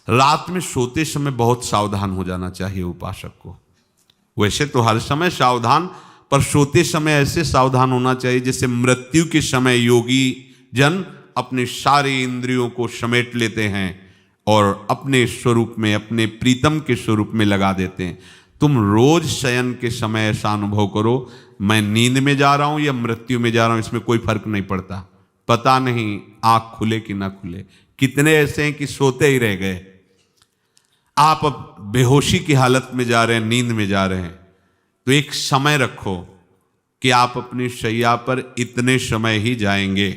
रात में सोते समय बहुत सावधान हो जाना चाहिए उपासक को। वैसे तो हर समय सावधान, पर सोते समय ऐसे सावधान होना चाहिए जैसे मृत्यु के समय योगी जन अपने सारे इंद्रियों को समेट लेते हैं और अपने स्वरूप में, अपने प्रीतम के स्वरूप में लगा देते हैं। तुम रोज शयन के समय ऐसा अनुभव करो, मैं नींद में जा रहा हूं या मृत्यु में जा रहा हूं, इसमें कोई फर्क नहीं पड़ता। पता नहीं आंख खुले कि ना खुले। कितने ऐसे हैं कि सोते ही रह गए। आप अब बेहोशी की हालत में जा रहे हैं, नींद में जा रहे हैं, तो एक समय रखो कि आप अपनी शैया पर इतने समय ही जाएंगे।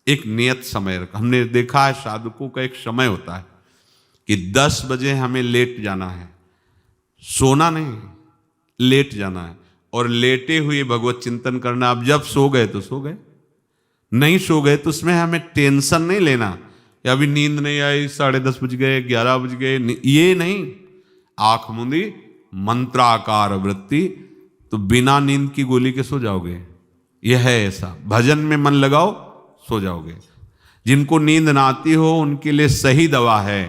एक नियत समय रखो। हमने देखा है साधकों का एक समय होता है कि 10 बजे हमें लेट जाना है, सोना नहीं, लेट जाना है और लेटे हुए भगवत चिंतन करना। अब जब सो गए तो सो गए, नहीं सो गए तो उसमें हमें टेंशन नहीं लेना, या अभी नींद नहीं आई, 10:30 बज गए, 11 बज गए, ये नहीं। आंख मूंदी, मंत्राकार वृत्ति, तो बिना नींद की गोली के सो जाओगे। यह है ऐसा। भजन में मन लगाओ, सो जाओगे। जिनको नींद ना आती हो उनके लिए सही दवा है,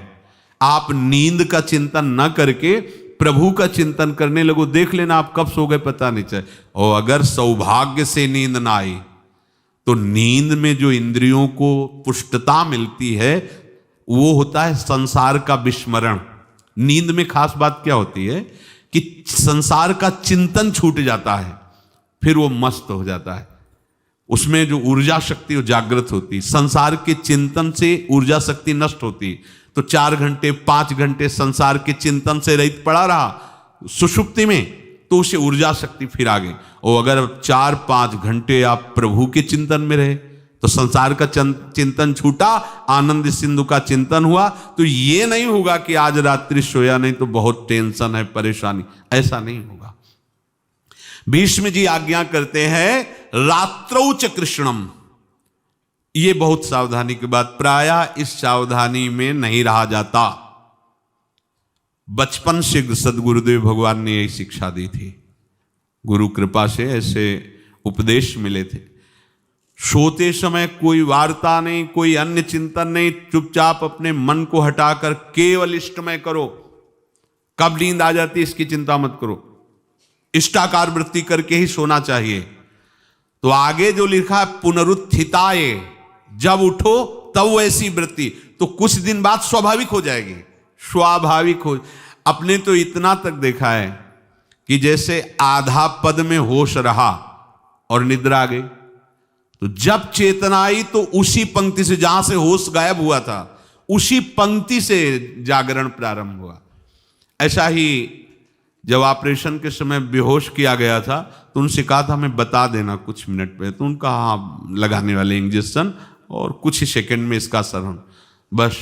आप नींद का चिंतन न करके प्रभु का चिंतन करने लगो। देख लेना आप कब सो गए पता नहीं चले। और अगर सौभाग्य से नींद ना आई तो नींद में जो इंद्रियों को पुष्टता मिलती है वो होता है संसार का विस्मरण। नींद में खास बात क्या होती है कि संसार का चिंतन छूट जाता है, फिर वो मस्त हो जाता है। उसमें जो ऊर्जा शक्ति वो जागृत होती। संसार के चिंतन से ऊर्जा शक्ति नष्ट होती, तो 4 घंटे 5 घंटे संसार के चिंतन से रहित पड़ा रहा सुषुप्ति में, तो उसे ऊर्जा शक्ति फिर आ गई। और अगर 4-5 घंटे आप प्रभु के चिंतन में रहे तो संसार का चिंतन छूटा, आनंद सिंधु का चिंतन हुआ, तो ये नहीं होगा कि आज रात्रि सोया नहीं तो बहुत टेंशन है, परेशानी। ऐसा नहीं होगा। भीष्म जी आज्ञा करते हैं रात्रौ च कृष्णम। ये बहुत सावधानी की बात, प्रायः इस सावधानी में नहीं रहा जाता। बचपन से सदगुरुदेव भगवान ने यही शिक्षा दी थी, गुरु कृपा से ऐसे उपदेश मिले थे। सोते समय कोई वार्ता नहीं, कोई अन्य चिंतन नहीं, चुपचाप अपने मन को हटाकर केवल इष्टमय करो। कब नींद आ जाती इसकी चिंता मत करो, इष्टाकार वृत्ति करके ही सोना चाहिए। तो आगे जो लिखा है पुनरुत्थिताय, जब उठो तब वैसी वृत्ति, तो कुछ दिन बाद स्वाभाविक हो जाएगी, स्वाभाविक हो। अपने तो इतना तक देखा है कि जैसे आधा पद में होश रहा और निद्रा आ गई, तो जब चेतना आई तो उसी पंक्ति से, जहां से होश गायब हुआ था उसी पंक्ति से जागरण प्रारंभ हुआ। ऐसा ही जब ऑपरेशन के समय बेहोश किया गया था तो उनसे कहा था हमें बता देना कुछ मिनट पे, तो उनका हाँ लगाने वाले इंजेक्शन और कुछ ही सेकंड में इसका सरहन बस।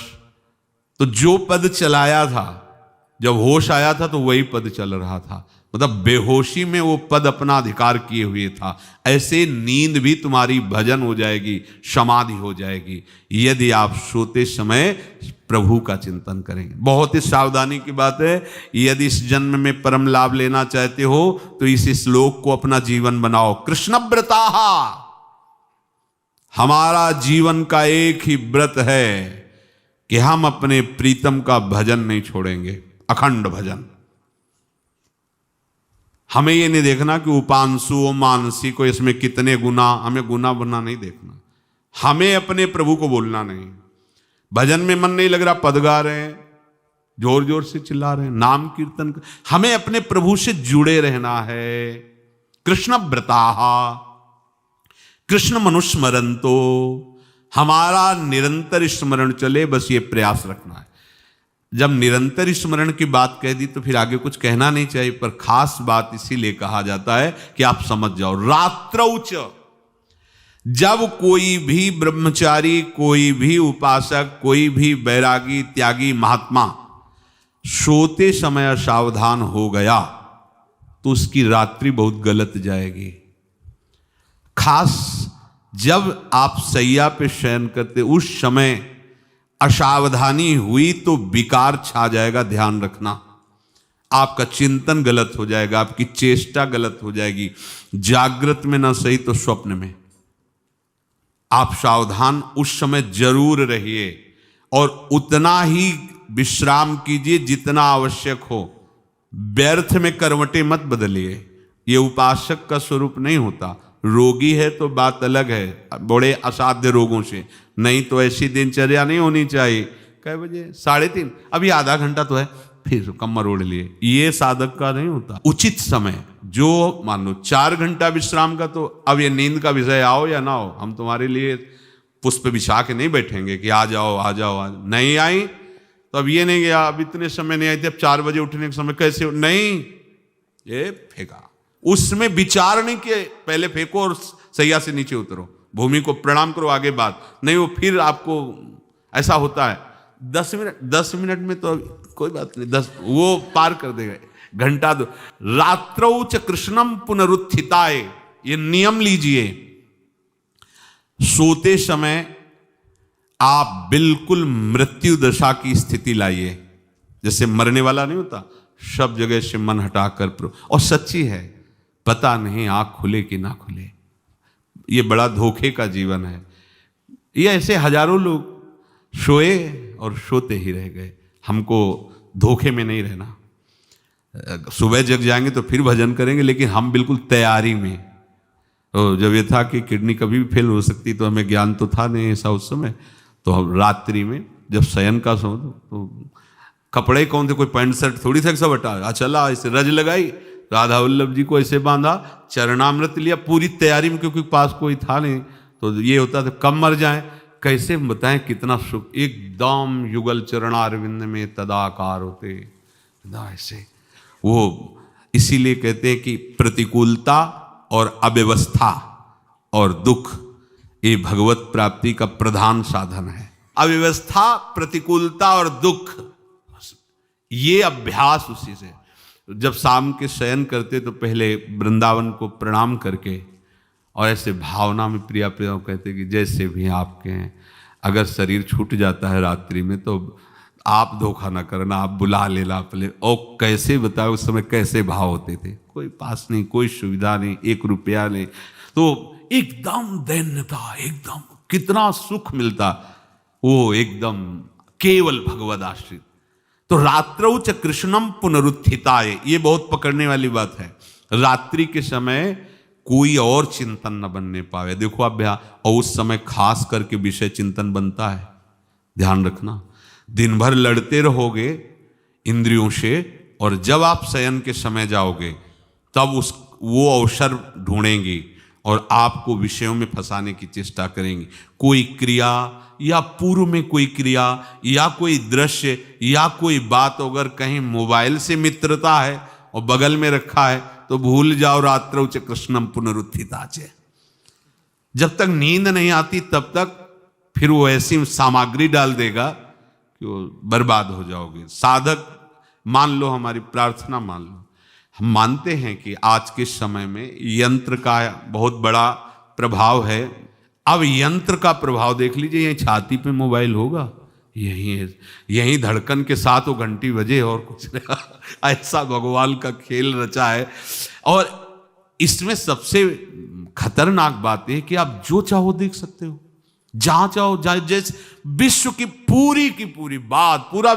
तो जो पद चलाया था जब होश आया था तो वही पद चल रहा था, मतलब बेहोशी में वो पद अपना अधिकार किए हुए था। ऐसे नींद भी तुम्हारी भजन हो जाएगी, समाधि हो जाएगी, यदि आप सोते समय प्रभु का चिंतन करेंगे। बहुत ही सावधानी की बात है। यदि इस जन्म में परम लाभ लेना चाहते हो तो इस श्लोक को अपना जीवन बनाओ। कृष्णव्रताः, हमारा जीवन का एक ही व्रत है कि हम अपने प्रीतम का भजन नहीं छोड़ेंगे, अखंड भजन। हमें ये नहीं देखना कि उपांशु मानसी को इसमें कितने गुना, हमें गुना बना नहीं देखना। हमें अपने प्रभु को बोलना नहीं। भजन में मन नहीं लग रहा, पद गा रहे हैं, जोर जोर से चिल्ला रहे हैं, नाम कीर्तन कर, हमें अपने प्रभु से जुड़े रहना है। कृष्ण व्रताः कृष्ण मनुस्मरन्तो, हमारा निरंतर स्मरण चले, बस ये प्रयास रखना है। जब निरंतर स्मरण की बात कह दी तो फिर आगे कुछ कहना नहीं चाहिए, पर खास बात इसीलिए कहा जाता है कि आप समझ जाओ। रात्रौ च, जब कोई भी ब्रह्मचारी, कोई भी उपासक, कोई भी बैरागी त्यागी महात्मा सोते समय असावधान हो गया तो उसकी रात्रि बहुत गलत जाएगी। खास जब आप सैया पे शयन करते उस समय असावधानी हुई तो विकार छा जाएगा, ध्यान रखना। आपका चिंतन गलत हो जाएगा, आपकी चेष्टा गलत हो जाएगी। जागृत में ना सही तो स्वप्न में आप सावधान उस समय जरूर रहिए। और उतना ही विश्राम कीजिए जितना आवश्यक हो। व्यर्थ में करवटें मत बदलिए, ये उपासक का स्वरूप नहीं होता। रोगी है तो बात अलग है, बड़े असाध्य रोगों से, नहीं तो ऐसी दिनचर्या नहीं होनी चाहिए। कै बजे? 3:30, अभी आधा घंटा तो है, फिर कमर ओढ़ लिए, ये साधक का नहीं होता। उचित समय, जो मान लो 4 घंटा विश्राम का, तो अब ये नींद का विषय आओ या ना हो, हम तुम्हारे लिए पुष्प बिछा के नहीं बैठेंगे कि आ जाओ आ जाओ आ जाओ। नहीं आई तो अब ये नहीं गया, अब इतने समय नहीं आई थी, अब 4 बजे उठने के समय कैसे हो? नहीं, ये फेंका। उसमें विचार नहीं किए, पहले फेंको और सैया से नीचे उतरो, भूमि को प्रणाम करो, आगे बात नहीं। वो फिर आपको ऐसा होता है 10 मिनट में तो कोई बात नहीं, 10 वो पार कर देगा, घंटा दो। रात्रौ च कृष्णम पुनरुत्थिताय, ये नियम लीजिए। सोते समय आप बिल्कुल मृत्यु दशा की स्थिति लाइए, जैसे मरने वाला नहीं होता, सब जगह से मन हटाकर। और सच्ची है, पता नहीं आंख खुले कि ना खुले, ये बड़ा धोखे का जीवन है। ये ऐसे हजारों लोग सोए और सोते ही रह गए। हमको धोखे में नहीं रहना। सुबह जग जाएंगे तो फिर भजन करेंगे, लेकिन हम बिल्कुल तैयारी में। तो जब ये था कि किडनी कभी भी फेल हो सकती, तो हमें ज्ञान तो था नहीं ऐसा उस समय, तो हम रात्रि में जब शयन का समय, तो कपड़े कौन थे, कोई पैंट शर्ट थोड़ी था, सब हटा चला, ऐसे रज लगाई, राधा वल्लभ जी को ऐसे बांधा, चरणामृत लिया, पूरी तैयारी में, क्योंकि पास कोई था नहीं। तो ये होता था कब मर जाए, कैसे बताएं कितना सुख, एकदम युगल चरणारविंद में तदाकार होते ऐसे वो। इसीलिए कहते हैं कि प्रतिकूलता और अव्यवस्था और दुख, ये भगवत प्राप्ति का प्रधान साधन है। अव्यवस्था, प्रतिकूलता और दुख, ये अभ्यास उसी से। जब शाम के शयन करते तो पहले वृंदावन को प्रणाम करके, और ऐसे भावना में प्रिया प्रिया कहते कि जैसे भी आपके हैं, अगर शरीर छूट जाता है रात्रि में तो आप धोखा ना करना, आप बुला लेना पहले। और कैसे बताओ उस समय कैसे भाव होते थे, कोई पास नहीं, कोई सुविधा नहीं, 1 रुपया नहीं, तो एकदम दैन्यता, एकदम कितना सुख मिलता, वो एकदम केवल भगवद आश्रित। तो रात्रौ च कृष्णम पुनरुत्थिताय, ये बहुत पकड़ने वाली बात है। रात्रि के समय कोई और चिंतन न बनने पावे। देखो अभ्यास, और उस समय खास करके विषय चिंतन बनता है, ध्यान रखना। दिन भर लड़ते रहोगे इंद्रियों से, और जब आप शयन के समय जाओगे तब वो अवसर ढूंढेंगी और आपको विषयों में फंसाने की चेष्टा करेंगी। कोई क्रिया या पूर्व में कोई क्रिया या कोई दृश्य या कोई बात, अगर कहीं मोबाइल से मित्रता है और बगल में रखा है तो भूल जाओ, रात्रौ च कृष्णम पुनरुत्थिताच। जब तक नींद नहीं आती तब तक फिर वो ऐसी सामग्री डाल देगा कि वो बर्बाद हो जाओगे। साधक मान लो, हमारी प्रार्थना मान लो, हम मानते हैं कि आज के समय में यंत्र का बहुत बड़ा प्रभाव है। अब यंत्र का प्रभाव देख लीजिए, यही छाती पे मोबाइल होगा, यही धड़कन के साथ वो घंटी बजे और कुछ नहीं। ऐसा भगवान का खेल रचा है। और इसमें सबसे खतरनाक बात है कि आप जो चाहो देख सकते हो, जहां चाहो, जैसे विश्व की पूरी बात, पूरा